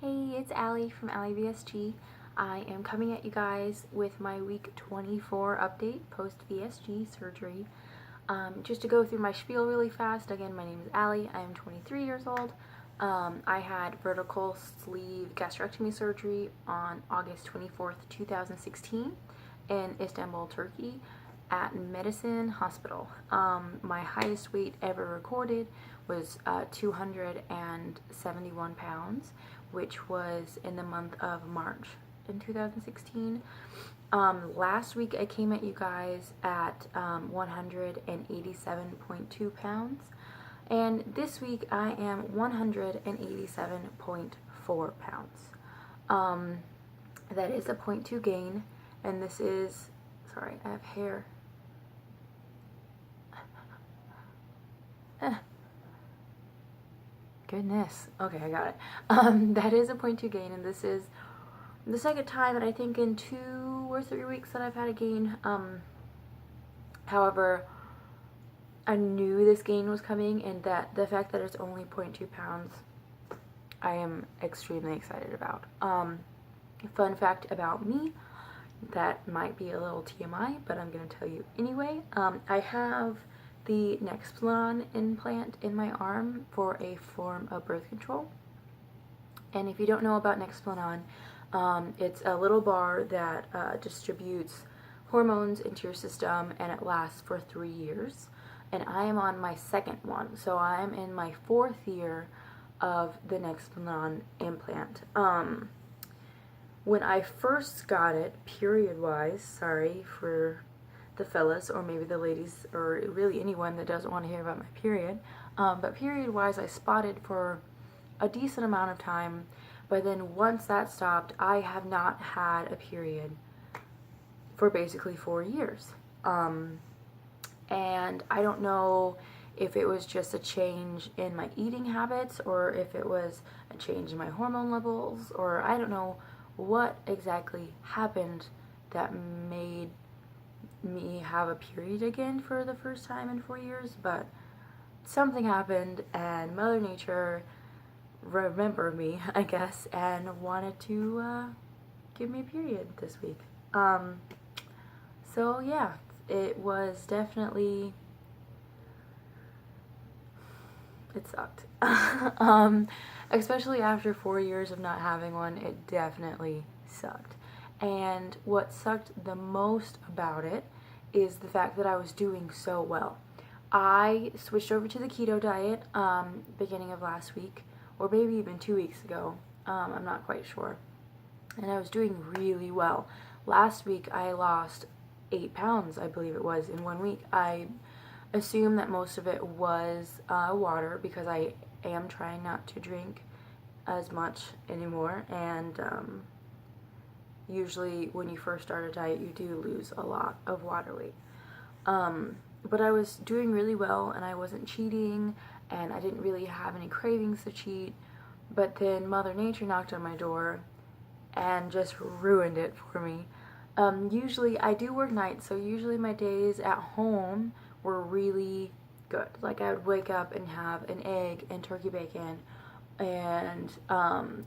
Hey, it's Allie from Allie VSG. I am coming at you guys with my week 24 update post VSG surgery. Just to go through my spiel really fast, again, my name is Allie. I am 23 years old. I had vertical sleeve gastrectomy surgery on August 24th, 2016 in Istanbul, Turkey at Medicine Hospital. My highest weight ever recorded was 271 pounds, which was in the month of March in 2016. Last week I came at you guys at 187.2 pounds, and this week I am 187.4 pounds. That is a 0.2 gain, and this is, sorry, I have hair. Goodness. Okay, I got it. That is a 0.2 gain, and this is the second time that I think in 2 or 3 weeks that I've had a gain. However, I knew this gain was coming, and that the fact that it's only 0.2 pounds, I am extremely excited about. Fun fact about me, that might be a little TMI, but I'm going to tell you anyway. I have the Nexplanon implant in my arm for a form of birth control. And if you don't know about Nexplanon, it's a little bar that distributes hormones into your system, and it lasts for 3 years. And I am on my second one, so I am in my 4th year of the Nexplanon implant. When I first got it, period-wise, sorry for the fellas, or maybe the ladies, or really anyone that doesn't want to hear about my period, but period-wise, I spotted for a decent amount of time, but then once that stopped, I have not had a period for basically 4 years. And I don't know if it was just a change in my eating habits, or if it was a change in my hormone levels, or I don't know what exactly happened that made me have a period again for the first time in 4 years, but something happened, and Mother Nature remembered me, I guess, and wanted to give me a period this week. So yeah, it was definitely, it sucked. Especially after 4 years of not having one, it definitely sucked. And what sucked the most about it is the fact that I was doing so well. I switched over to the keto diet beginning of last week, or maybe even 2 weeks ago. I'm not quite sure. And I was doing really well. Last week I lost 8 pounds, I believe it was, in 1 week. I assume that most of it was water, because I am trying not to drink as much anymore, and usually when you first start a diet, you do lose a lot of water weight. But I was doing really well, and I wasn't cheating, and I didn't really have any cravings to cheat. But then Mother Nature knocked on my door and just ruined it for me. Usually I do work nights, so usually my days at home were really good. Like, I would wake up and have an egg and turkey bacon, and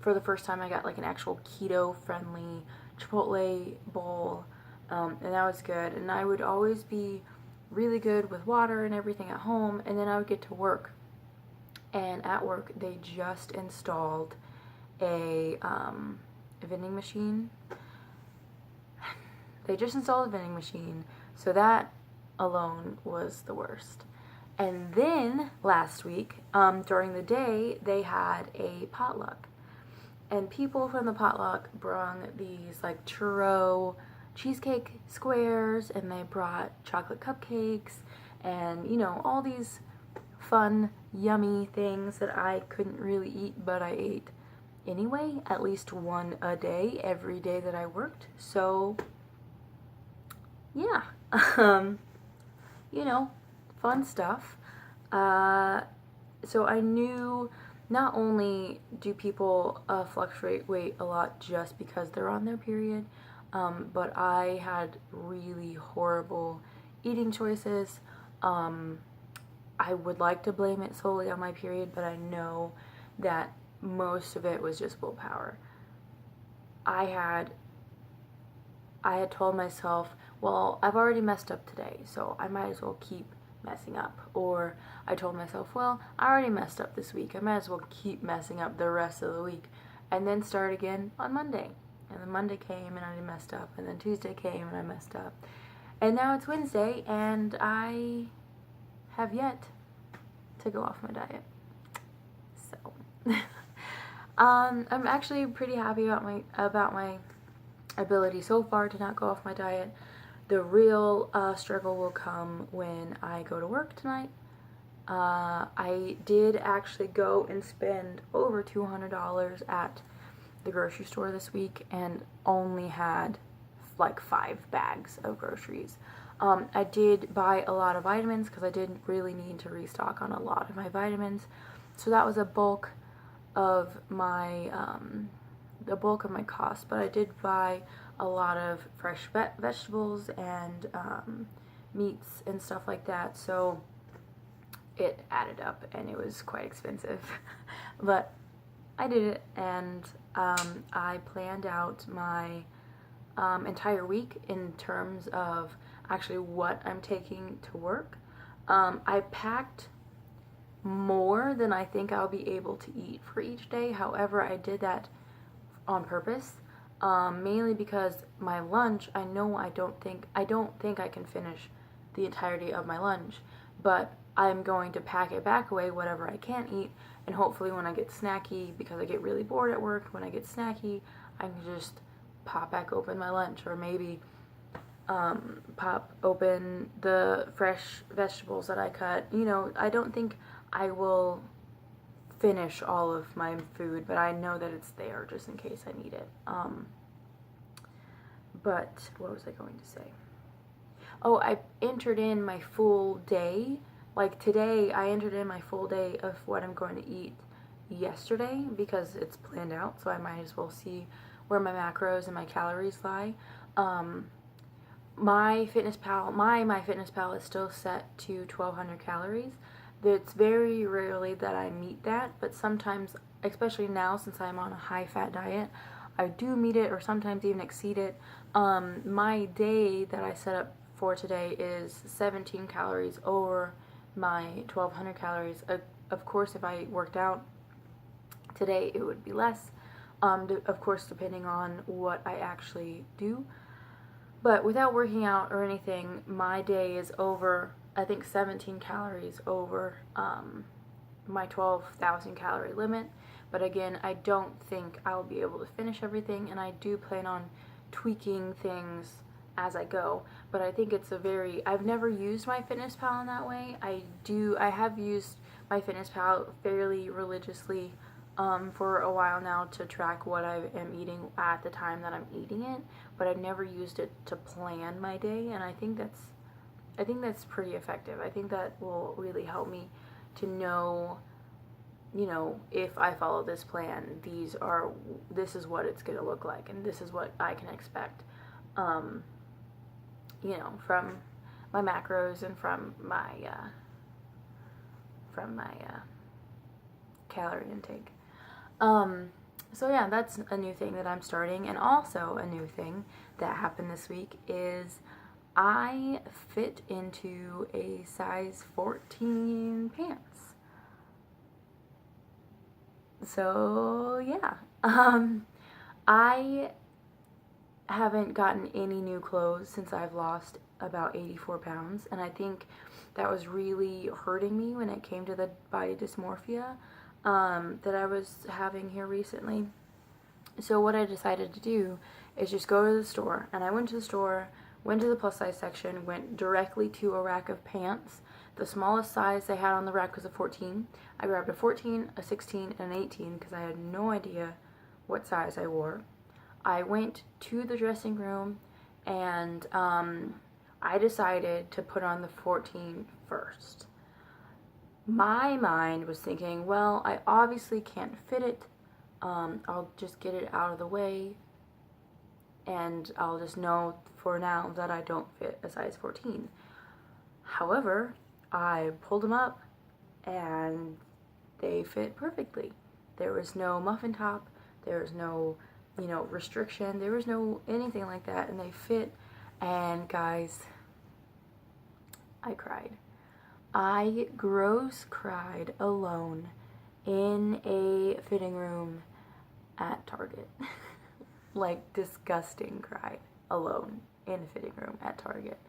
for the first time I got like an actual keto friendly Chipotle bowl, and that was good. And I would always be really good with water and everything at home, and then I would get to work, and at work they just installed a vending machine. They just installed a vending machine, so that alone was the worst. And then last week, during the day, they had a potluck. And people from the potluck brung these like churro cheesecake squares, and they brought chocolate cupcakes, and you know, all these fun, yummy things that I couldn't really eat, but I ate anyway, at least one a day, every day that I worked. So yeah, you know, fun stuff. So I knew not only do people fluctuate weight a lot just because they're on their period, but I had really horrible eating choices. I would like to blame it solely on my period, but I know that most of it was just willpower. I had told myself, well, I've already messed up today, so I might as well keep messing up. Or I told myself, well, I already messed up this week, I might as well keep messing up the rest of the week, and then start again on Monday. And then Monday came and I messed up, and then Tuesday came and I messed up. And now it's Wednesday and I have yet to go off my diet. So I'm actually pretty happy about my ability so far to not go off my diet. The real struggle will come when I go to work tonight. I did actually go and spend over $200 at the grocery store this week and only had like 5 bags of groceries. I did buy a lot of vitamins because I didn't really need to restock on a lot of my vitamins. So that was a bulk of my cost, but I did buy a lot of fresh vegetables and meats and stuff like that, so it added up and it was quite expensive. But I did it, and I planned out my entire week in terms of actually what I'm taking to work. I packed more than I think I'll be able to eat for each day. However, I did that on purpose, mainly because my lunch, I don't think I can finish the entirety of my lunch, but I'm going to pack it back away, whatever I can't eat, and hopefully when I get snacky, because I get really bored at work, when I get snacky, I can just pop back open my lunch, or maybe pop open the fresh vegetables that I cut. You know, I don't think I will finish all of my food, but I know that it's there just in case I need it. But what was I going to say? Oh, I entered in my full day. Like today, I entered in my full day of what I'm going to eat yesterday because it's planned out, so I might as well see where my macros and my calories lie. MyFitnessPal is still set to 1,200 calories. It's very rarely that I meet that, but sometimes, especially now since I'm on a high-fat diet, I do meet it or sometimes even exceed it. My day that I set up for today is 17 calories over my 1,200 calories. Of course, if I worked out today, it would be less. Of course, depending on what I actually do. But without working out or anything, my day is over, I think, 17 calories over my 12,000 calorie limit. But again, I don't think I'll be able to finish everything, and I do plan on tweaking things as I go. But I think it's I've never used MyFitnessPal in that way. I have used MyFitnessPal fairly religiously for a while now to track what I am eating at the time that I'm eating it, but I've never used it to plan my day, and I think that's pretty effective. I think that will really help me to know, you know, if I follow this plan, this is what it's going to look like, and this is what I can expect, you know, from my macros and from my calorie intake. So yeah, that's a new thing that I'm starting. And also a new thing that happened this week is I fit into a size 14 pants. So yeah, I haven't gotten any new clothes since I've lost about 84 pounds, and I think that was really hurting me when it came to the body dysmorphia that I was having here recently. So what I decided to do is just go to the store, and I went to the store, went to the plus size section, went directly to a rack of pants. The smallest size they had on the rack was a 14. I grabbed a 14, a 16, and an 18 because I had no idea what size I wore. I went to the dressing room, and I decided to put on the 14 first. My mind was thinking, well, I obviously can't fit it. I'll just get it out of the way, and I'll just know for now that I don't fit a size 14. However, I pulled them up, and they fit perfectly. There was no muffin top, there was no, you know, restriction, there was no anything like that, and they fit. And guys, I cried. I gross cried alone in a fitting room at Target. Like, disgusting cried alone in a fitting room at Target.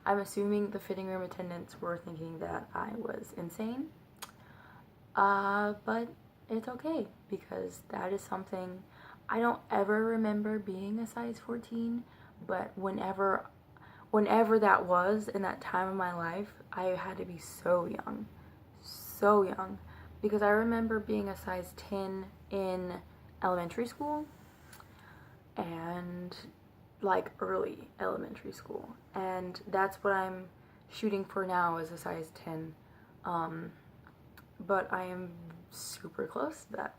I'm assuming the fitting room attendants were thinking that I was insane. But it's okay, because that is something I don't ever remember being a size 14, but whenever that was in that time of my life, I had to be so young, because I remember being a size 10 in elementary school and like early elementary school, and that's what I'm shooting for now, is a size 10. But I am super close to that,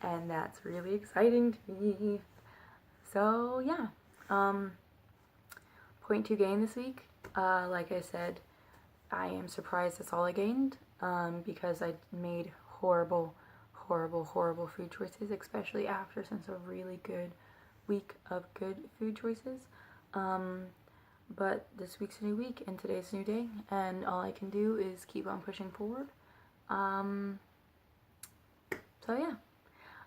and that's really exciting to me. So yeah, 0.2 gain this week. Like I said, I am surprised that's all I gained, because I made horrible food choices, especially after since a really good week of good food choices. But this week's a new week, and today's a new day, and all I can do is keep on pushing forward. So yeah,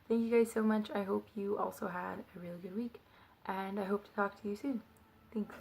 thank you guys so much. I hope you also had a really good week, and I hope to talk to you soon. Thanks.